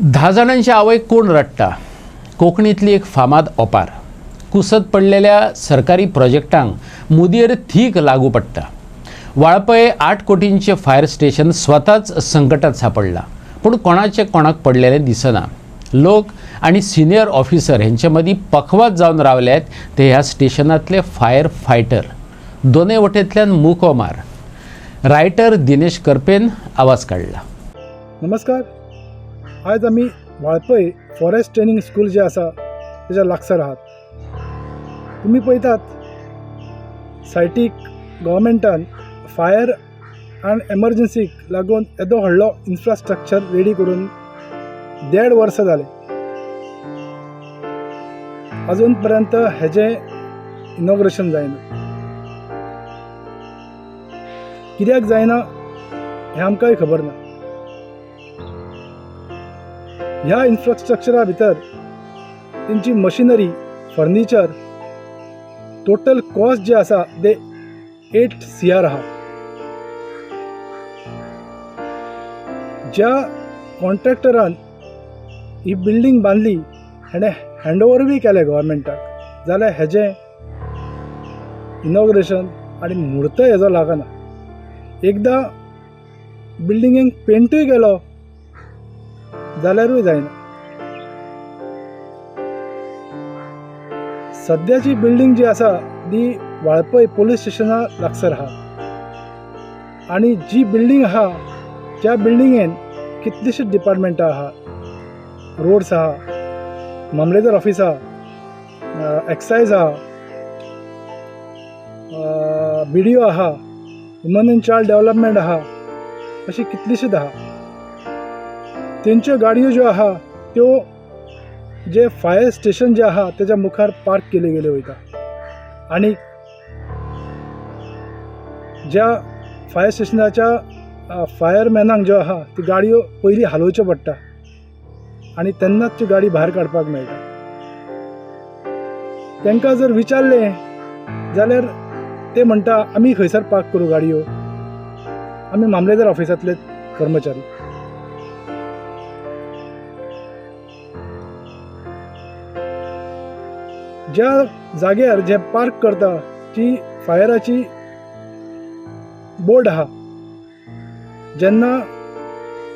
10 जणांची आवय कोण रडटा? कोंकणीतली एक फामाद ओपार कुसत पडलेल्या सरकारी प्रोजेक्टांक मुदयेर थीक लागू पडटा। वाळपय 8 कोटींचे फायर स्टेशन स्वताच संकटात सापडला, पण कोणाचे कोणाक पडलेलें दिसना। लोक आणि सिनियर ऑफिसर हेंचे मदीं पखवाद जावन रावल्यात ते ह्या स्टेशनांतले फायर फायटर। दोनूय वटेंतल्यान मुको मार। रायटर दिनेश करपेन आवाज काडला। नमस्कार। आज आम्ही वाळपय फॉरेस्ट ट्रेनिंग स्कूल जे आसा तेच्या लागसार आहात। तुम्ही पळयतात सायटीक गव्हर्मेंटान फायर एंड एमर्जन्सीक लागून येदो व्हडलो इन्फ्रास्ट्रक्चर रेडी करून 1.5 वर्सां जाले। अजून पर्यंत हेजें इनॉग्रेशन जायना। कित्याक जायना हें आमकांय खबर ना। ह्या इन्फ्रास्ट्रक्चरा भितर तेंची मशिनरी, फर्निचर, टोटल कॉस्ट जे आसा ते 8 CR आहा। ज्या कॉन्ट्रॅक्टरान ही बिल्डिंग बांदली हेणें हँडओवर बी केलें गव्हर्मेंटाक, जाल्यार हेजें इनॉग्रेशन आनी म्हूर्त हेजो लागना। एकदां बिल्डिंगेक पेंटूय गेलो जाल्यारूय जायना। सद्याची बिल्डिंग जी आसा ती वाळपय पुलीस स्टेशना लागसार आहा आनी जी बिल्डिंग आहा त्या बिल्डिंगेन कितलीशीच डिपार्टमेंटां आहा। रोड्स आहा, मामलेदार ऑफिस आहा, एक्सायज आहा, BDO आहा, वुमन एंड चायल्ड डेव्हलपमेंट आहा, अशी कितलीशीच आहा। तेंच्यो गाडयो ज्यो आहा त्यो जे फायर स्टेशन जे आहा तेच्या मुखार पार्क केले गेले वयता आनी ज्या फायर स्टेशनाच्या फायरमॅनांक ज्यो आहा ती गाडयो पयलीं हालोवच्यो पडटा आनी तेन्नाच ती गाडी भायर काडपाक मेळटा। तांकां जर विचारलें जाल्यार ते म्हणटा आमी खंयसर पार्क करूं गाडयो, आमी मामलेदार ऑफिसांतले कर्मचारी। ज्या जाग्यार जे पार्क करता ती फायराची बोर्ड आहा, जेन्ना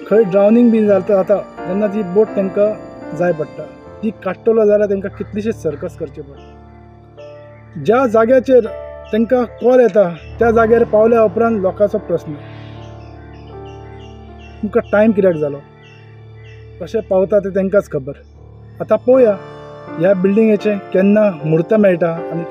खंय ड्रावनींग बी जाता तेन्ना ती बोट तांकां जाय पडटा, ती काडटलो जाल्यार तांकां कितलीशीच सर्कस करची पडटा। ज्या जाग्याचेर तांकां कॉल येता त्या जाग्यार पावल्या उपरांत लोकांचो प्रस्न, तुमकां टायम कित्याक जालो, कशें पावता तें तांकांच खबर। आतां पळोवया ह्या बिल्डिंगेचें केन्ना म्हूर्त मेळटा आनी